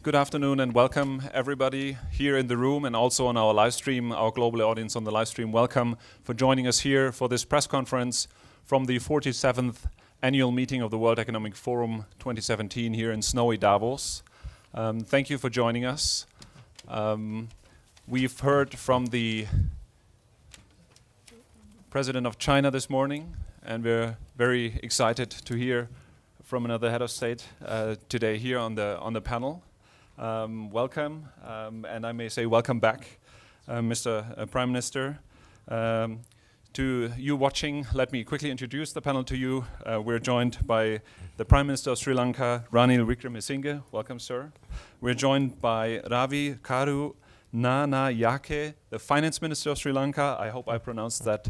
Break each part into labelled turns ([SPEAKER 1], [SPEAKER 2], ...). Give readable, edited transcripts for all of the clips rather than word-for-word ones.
[SPEAKER 1] Good afternoon and welcome everybody here in the room and also on our live stream, our global audience on the live stream. Welcome for joining us here for this press conference from the 47th annual meeting of the World Economic Forum 2017 here in snowy Davos. Thank you for joining us. We've heard from the President of China this morning, and we're very excited to hear from another head of state today here on the panel. Welcome, and I may say welcome back, Mr. Prime Minister. To you watching, let me quickly introduce the panel to you. We're joined by the Prime Minister of Sri Lanka, Ranil Wickremesinghe. Welcome, sir. We're joined by Ravi Karunanayake, the Finance Minister of Sri Lanka. I hope I pronounced that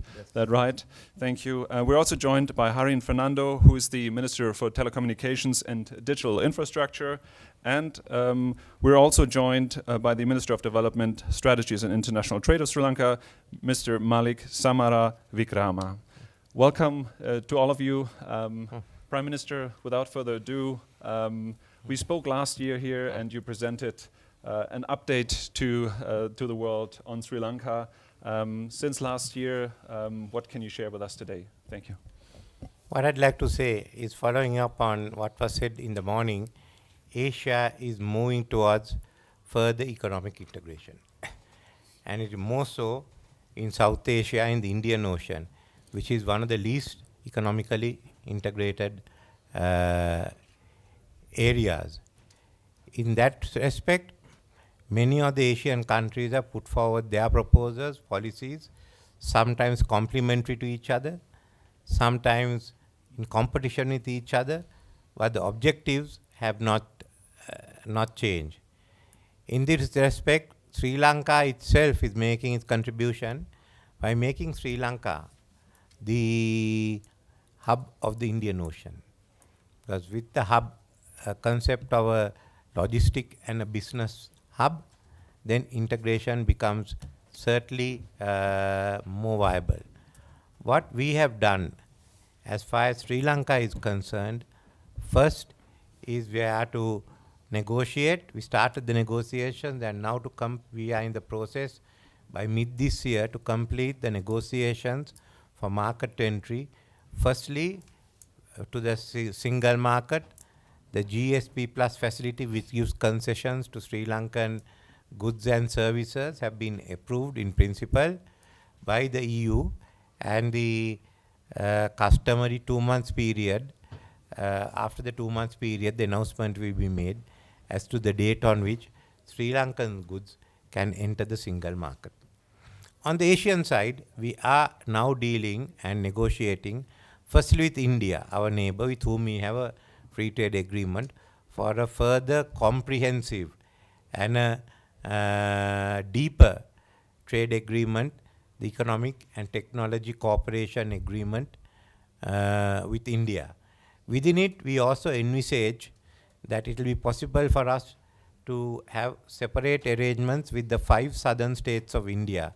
[SPEAKER 1] right. Thank you. We're also joined by Harin Fernando, who is the Minister for Telecommunications and Digital Infrastructure. And we're also joined by the Minister of Development, Strategies and International Trade of Sri Lanka, Mr. Malik Samara Vikrama. Welcome to all of you. Prime Minister, without further ado, we spoke last year here and you presented an update to the world on Sri Lanka. Since last year, what can you share with us today? Thank you.
[SPEAKER 2] What I'd like to say is, following up on what was said in the morning, Asia is moving towards further economic integration. And it is more so in South Asia, in the Indian Ocean, which is one of the least economically integrated areas. In that respect, many of the Asian countries have put forward their proposals, policies, sometimes complementary to each other, sometimes in competition with each other, but the objectives have not changed. In this respect, Sri Lanka itself is making its contribution by making Sri Lanka the hub of the Indian Ocean. Because with the hub concept of a logistic and a business hub, then integration becomes certainly more viable. What we have done as far as Sri Lanka is concerned, first is we are to negotiate. We started the negotiations, and now we are in the process by mid this year to complete the negotiations for market entry. Firstly, to the single market, the GSP Plus facility, which gives concessions to Sri Lankan goods and services, have been approved in principle by the EU, and the customary 2 months period. After the 2 months period, the announcement will be made as to the date on which Sri Lankan goods can enter the single market. On the Asian side, we are now dealing and negotiating firstly with India, our neighbor, with whom we have a free trade agreement for a further comprehensive and a deeper trade agreement, the economic and technology cooperation agreement with India. Within it, we also envisage that it will be possible for us to have separate arrangements with the 5 southern states of India,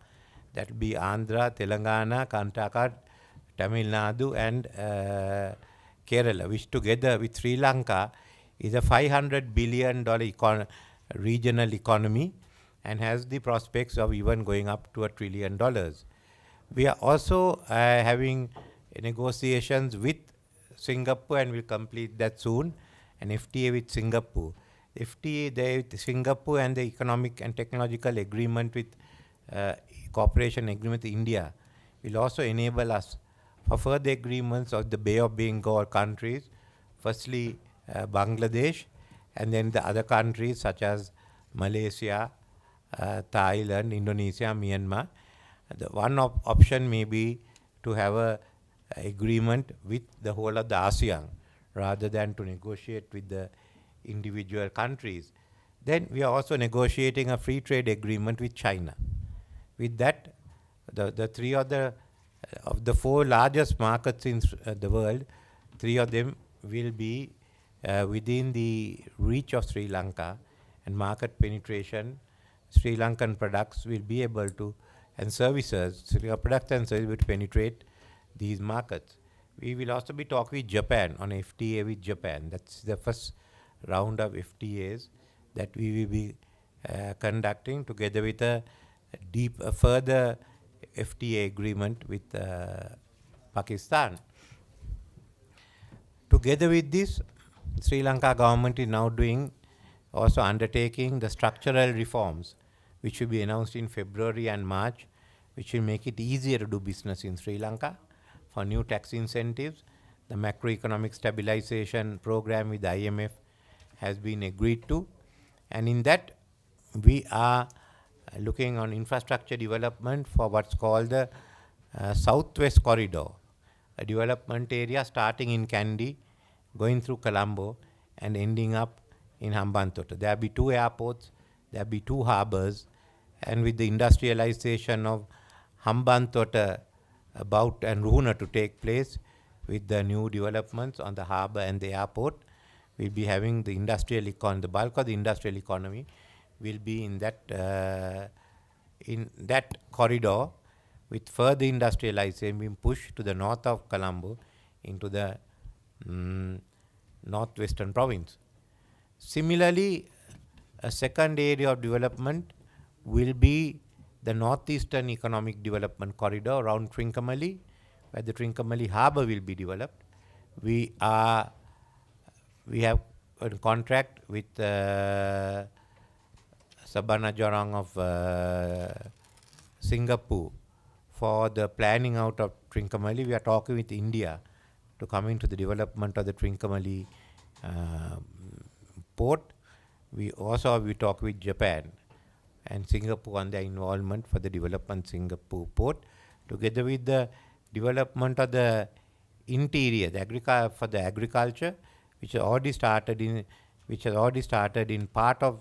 [SPEAKER 2] that will be Andhra, Telangana, Karnataka, Tamil Nadu and Kerala, which together with Sri Lanka is a $500 billion regional economy and has the prospects of even going up to $1 trillion. We are also having negotiations with Singapore, and we'll complete that soon, an FTA with Singapore. FTA there with Singapore and the economic and technological agreement with cooperation agreement with India will also enable us for further agreements of the Bay of Bengal countries, firstly Bangladesh, and then the other countries such as Malaysia, Thailand, Indonesia, Myanmar. The one option may be to have a agreement with the whole of the ASEAN rather than to negotiate with the individual countries. Then we are also negotiating a free trade agreement with China. With that, the 3 of the 4 largest markets in the world, 3 of them will be within the reach of Sri Lanka, and market penetration, Sri Lankan products will be able to, and services, Sri Lankan products and services will penetrate these markets. We will also be talking with Japan on FTA with Japan. That's the first round of FTAs that we will be conducting together with a further FTA agreement with Pakistan. Together with this, Sri Lanka government is now also undertaking the structural reforms, which will be announced in February and March, which will make it easier to do business in Sri Lanka. For new tax incentives, the macroeconomic stabilization program with the IMF has been agreed to, and in that we are looking on infrastructure development for what's called the Southwest Corridor, a development area starting in Kandy, going through Colombo and ending up in Hambantota. There will be 2 airports, there will be 2 harbors, and with the industrialization of Hambantota about and Ruhuna to take place, with the new developments on the harbor and the airport, we'll be having the industrial economy, the bulk of the industrial economy will be in that corridor, with further industrialization being pushed to the north of Colombo into the northwestern province. Similarly, a second area of development will be the northeastern economic development corridor around Trincomalee, where the Trincomalee harbour will be developed. We have a contract with Sabana Jorang of Singapore for the planning out of Trincomalee. We are talking with India to come into the development of the Trincomalee port. We talk with Japan and Singapore on their involvement for the development Singapore port, together with the development of the interior, for the agriculture, which has already started in part of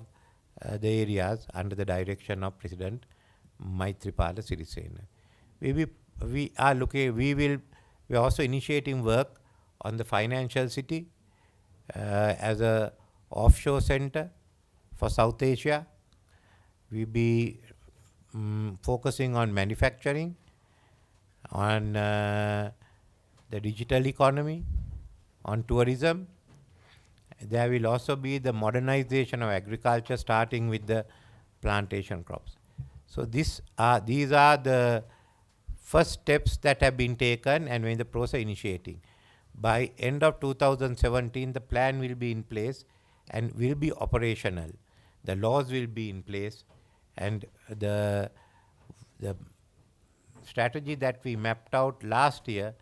[SPEAKER 2] the areas under the direction of President Maithripala Sirisena. We are also initiating work on the financial city as a offshore center for South Asia. We'll be focusing on manufacturing, on the digital economy, on tourism. There will also be the modernization of agriculture, starting with the plantation crops. So these are the first steps that have been taken, and we're in the process of initiating. By end of 2017, the plan will be in place and will be operational. The laws will be in place, and the strategy that we mapped out last year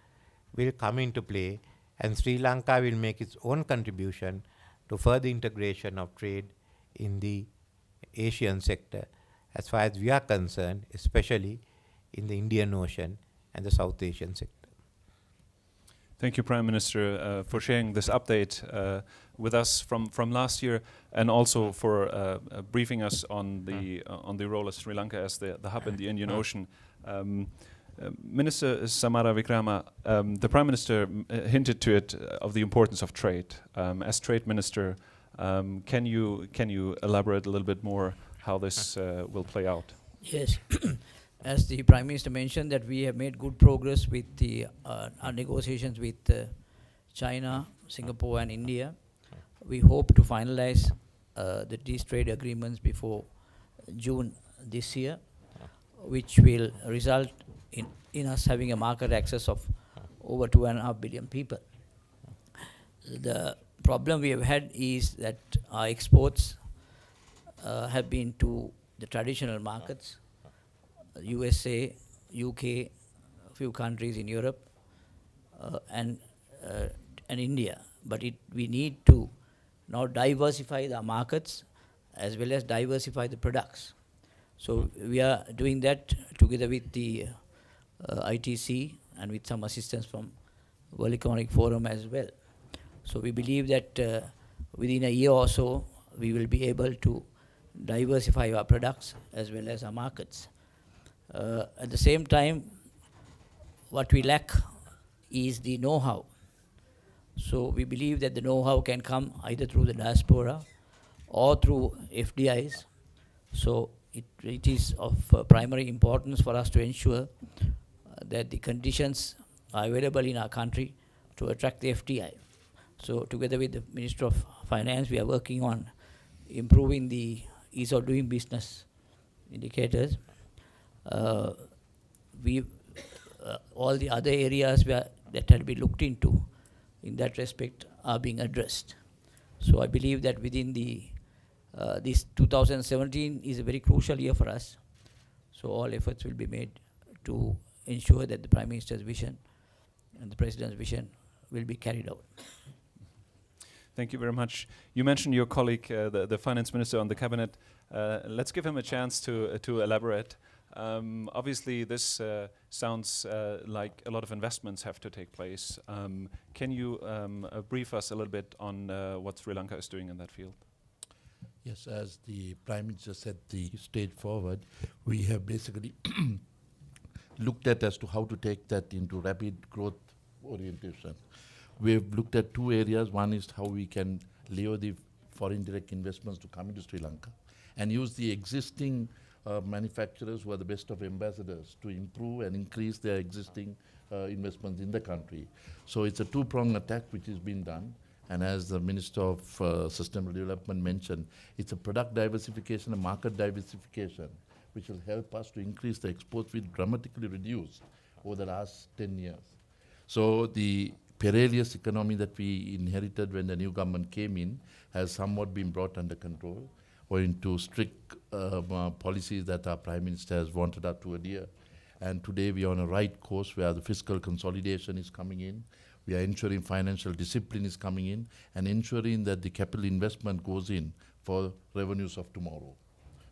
[SPEAKER 2] will come into play, and Sri Lanka will make its own contribution to further integration of trade in the Asian sector, as far as we are concerned, especially in the Indian Ocean and the South Asian sector.
[SPEAKER 1] Thank you, Prime Minister, for sharing this update with us from last year, and also for briefing us on the role of Sri Lanka as the hub in the Indian Ocean. Minister Samara Vikrama, the Prime Minister hinted to it of the importance of trade. As Trade Minister, can you elaborate a little bit more how this will play out?
[SPEAKER 3] Yes. As the Prime Minister mentioned, that we have made good progress with our negotiations with China, Singapore and India. We hope to finalize these trade agreements before June this year, which will result in us having a market access of over 2.5 billion people. The problem we have had is that our exports have been to the traditional markets, USA, UK, a few countries in Europe, and India. But we need to now diversify the markets as well as diversify the products. So we are doing that together with the ITC and with some assistance from World Economic Forum as well. So we believe that within a year or so, we will be able to diversify our products as well as our markets. At the same time, what we lack is the know-how. So we believe that the know-how can come either through the diaspora or through FDIs. So it is of primary importance for us to ensure that the conditions are available in our country to attract the FDI. So together with the Minister of Finance, we are working on improving the ease of doing business indicators. We all the other areas that had been looked into in that respect are being addressed. So I believe that within this 2017 is a very crucial year for us. So all efforts will be made to ensure that the Prime Minister's vision and the President's vision will be carried out.
[SPEAKER 1] Thank you very much. You mentioned your colleague, the finance minister on the cabinet. Let's give him a chance to elaborate. Obviously, this sounds like a lot of investments have to take place. Can you brief us a little bit on what Sri Lanka is doing in that field?
[SPEAKER 4] Yes, as the Prime Minister said, the stage forward, we have basically looked at as to how to take that into rapid growth orientation. We've looked at two areas. One is how we can lure the foreign direct investments to come into Sri Lanka and use the existing manufacturers who are the best of ambassadors to improve and increase their existing investments in the country. So it's a two-pronged attack which has been done. And as the Minister of Sustainable Development mentioned, it's a product diversification, a market diversification, which will help us to increase the exports, which dramatically reduced over the last 10 years. So the perilous economy that we inherited when the new government came in has somewhat been brought under control, owing to strict policies that our Prime Minister has wanted us to adhere. And today we are on a right course where the fiscal consolidation is coming in. We are ensuring financial discipline is coming in and ensuring that the capital investment goes in for revenues of tomorrow.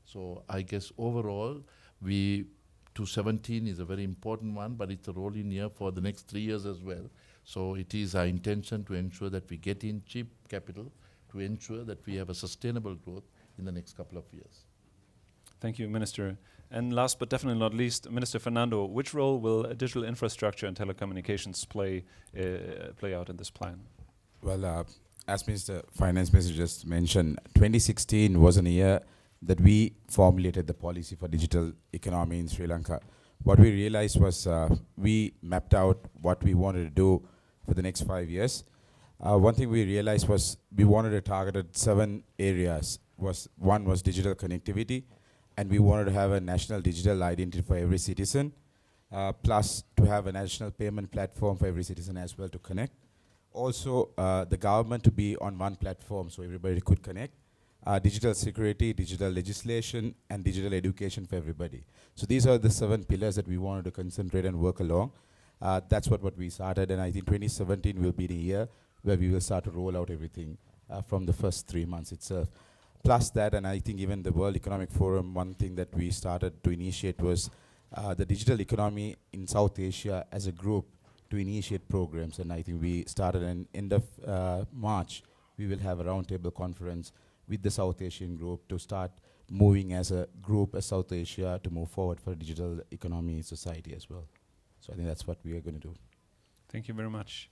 [SPEAKER 4] So I guess overall, 2017 is a very important one, but it's a rolling year for the next 3 years as well. So it is our intention to ensure that we get in cheap capital to ensure that we have a sustainable growth in the next couple of years.
[SPEAKER 1] Thank you, Minister. And last but definitely not least, Minister Fernando, which role will digital infrastructure and telecommunications play out in this plan?
[SPEAKER 5] Well, as Finance Minister just mentioned, 2016 was a year that we formulated the policy for digital economy in Sri Lanka. What we realized was we mapped out what we wanted to do for the next 5 years. One thing we realized was we wanted to target 7 areas. One was digital connectivity, and we wanted to have a national digital identity for every citizen, plus to have a national payment platform for every citizen as well to connect. Also, the government to be on one platform so everybody could connect. Digital security, digital legislation, and digital education for everybody. So these are the 7 pillars that we wanted to concentrate and work along. That's what we started, and I think 2017 will be the year where we will start to roll out everything from the first 3 months itself. Plus that, and I think even the World Economic Forum, one thing that we started to initiate was the digital economy in South Asia as a group to initiate programs. And I think we started in end of March, we will have a roundtable conference with the South Asian group to start moving as a group as South Asia to move forward for digital economy society as well. So I think that's what we are going to do.
[SPEAKER 1] Thank you very much.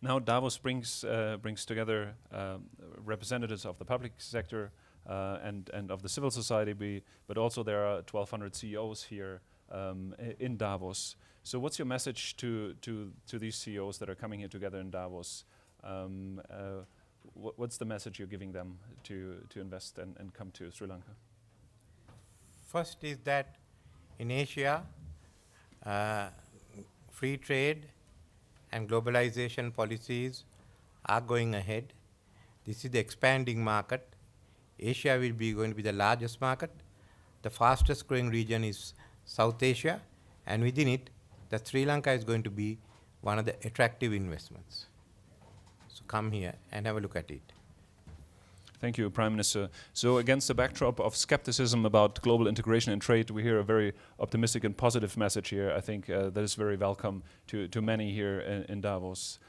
[SPEAKER 1] Now Davos brings together representatives of the public sector and of the civil society, but also there are 1,200 CEOs here in Davos. So what's your message to these CEOs that are coming here together in Davos? What's the message you're giving them to invest and come to Sri Lanka?
[SPEAKER 2] First is that in Asia, free trade and globalization policies are going ahead. This is the expanding market. Asia will be going to be the largest market. The fastest growing region is South Asia, and within it, the Sri Lanka is going to be one of the attractive investments. So come here and have a look at it.
[SPEAKER 1] Thank you, Prime Minister. So against the backdrop of skepticism about global integration and trade, we hear a very optimistic and positive message here. I think that is very welcome to many here in Davos.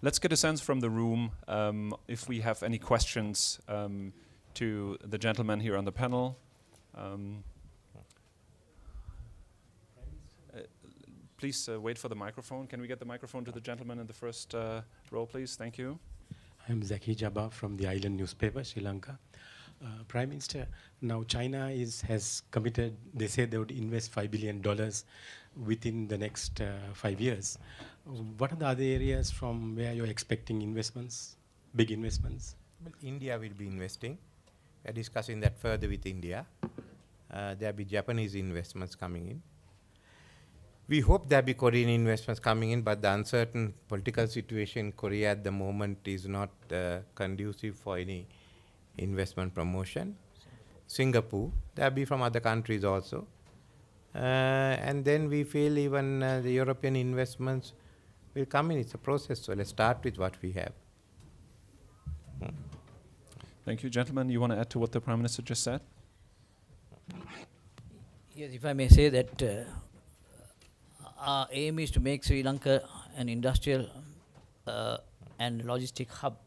[SPEAKER 1] Let's get a sense from the room if we have any questions to the gentleman here on the panel. Please wait for the microphone. Can we get the microphone to the gentleman in the first row, please? Thank you.
[SPEAKER 6] I'm Zaki Jabba from the Island newspaper, Sri Lanka. Prime Minister, now China has committed, they say they would invest $5 billion within the next 5 years. What are the other areas from where you're expecting investments, big investments?
[SPEAKER 2] Well, India will be investing. We are discussing that further with India. There will be Japanese investments coming in. We hope there will be Korean investments coming in, but the uncertain political situation in Korea at the moment is not conducive for any investment promotion. Singapore, there will be from other countries also. And then we feel even the European investments will come in. It's a process, so let's start with what we have.
[SPEAKER 1] Thank you, gentlemen. You want to add to what the Prime Minister just said?
[SPEAKER 3] Yes, if I may say that our aim is to make Sri Lanka an industrial and logistic hub.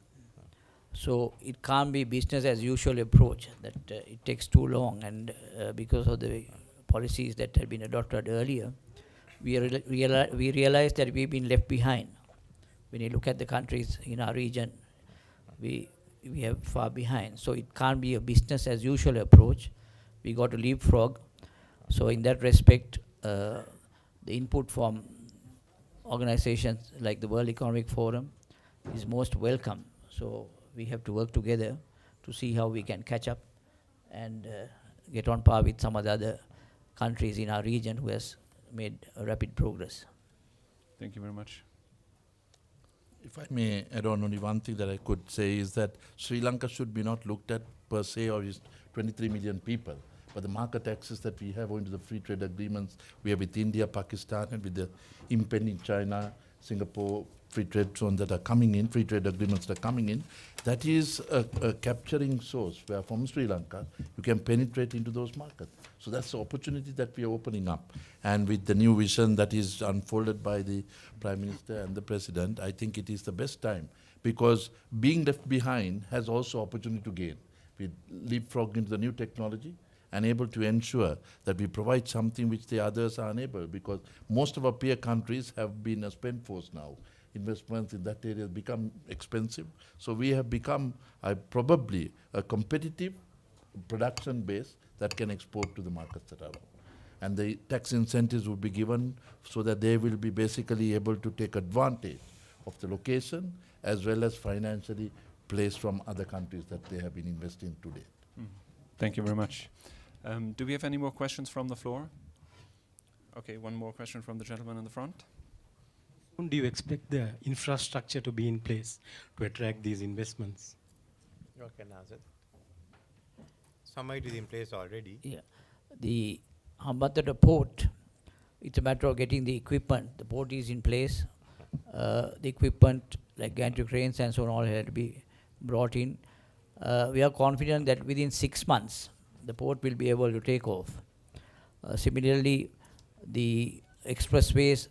[SPEAKER 3] So it can't be business as usual approach, that it takes too long, and because of the policies that had been adopted earlier, we realize that we've been left behind. When you look at the countries in our region, we are far behind. So it can't be a business as usual approach. We got to leapfrog. So in that respect, the input from organizations like the World Economic Forum is most welcome. So we have to work together to see how we can catch up and get on par with some of the other countries in our region who has made a rapid progress.
[SPEAKER 1] Thank you very much.
[SPEAKER 4] If I may add on, only one thing that I could say is that Sri Lanka should be not looked at per se or its 23 million people, but the market access that we have owing to the free trade agreements we have with India, Pakistan, and with the impending China, Singapore free trade zones that are coming in, free trade agreements that are coming in, that is a capturing source where from Sri Lanka you can penetrate into those markets. So that's the opportunity that we are opening up. And with the new vision that is unfolded by the Prime Minister and the President, I think it is the best time, because being left behind has also opportunity to gain. We leapfrog into the new technology and able to ensure that we provide something which the others are unable, because most of our peer countries have been a spend force now. Investments in that area become expensive. So we have become probably a competitive production base that can export to the markets that are around. And the tax incentives will be given so that they will be basically able to take advantage of the location as well as financially placed from other countries that they have been investing to date.
[SPEAKER 1] Thank you very much. Do we have any more questions from the floor? Okay, one more question from the gentleman in the front.
[SPEAKER 6] Do you expect the infrastructure to be in place to attract these investments?
[SPEAKER 2] You can answer. Some of it is in place already.
[SPEAKER 3] Yeah, the Hambantota port, it's a matter of getting the equipment. The port is in place. The equipment like gantry cranes and so on all had to be brought in. We are confident that within 6 months the port will be able to take off. Similarly, the expressways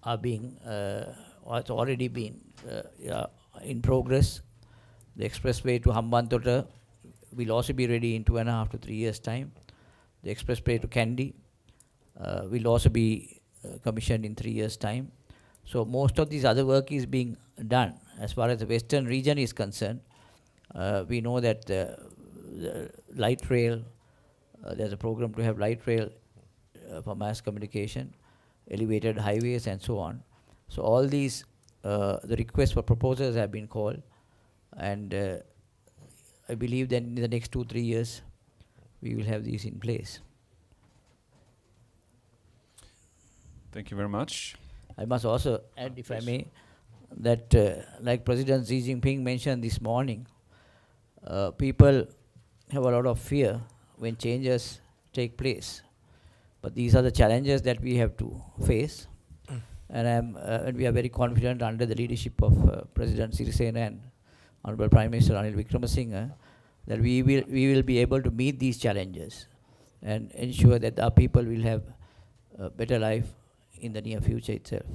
[SPEAKER 3] are being, or it's already been in progress. The expressway to Hambantota will also be ready in 2.5 to 3 years' time. The expressway to Kandy will also be commissioned in 3 years' time. So most of this other work is being done. As far as the western region is concerned, we know that the light rail, there's a program to have light rail for mass communication, elevated highways and so on. So all these, the requests for proposals have been called, and I believe that in the next 2-3 years, we will have these in place.
[SPEAKER 1] Thank you very much.
[SPEAKER 3] I must also add, if I may, that like President Xi Jinping mentioned this morning, people have a lot of fear when changes take place. But these are the challenges that we have to face. And we are very confident under the leadership of President Sirisena and Honorable Prime Minister Ranil Wickremesinghe that we will be able to meet these challenges and ensure that our people will have a better life in the near future itself.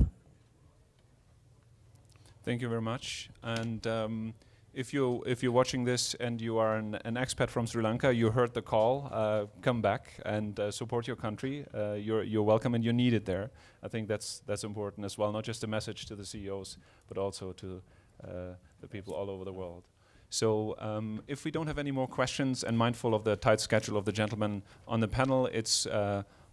[SPEAKER 1] Thank you very much. And if you're watching this and you are an expat from Sri Lanka, you heard the call. Come back and support your country. You're welcome and you're needed there. I think that's important as well. Not just a message to the CEOs, but also to the people all over the world. So if we don't have any more questions, and mindful of the tight schedule of the gentlemen on the panel, it's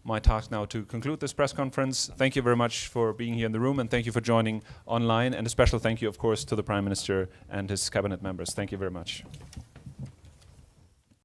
[SPEAKER 1] my task now to conclude this press conference. Thank you very much for being here in the room, and thank you for joining online. And a special thank you, of course, to the Prime Minister and his cabinet members. Thank you very much.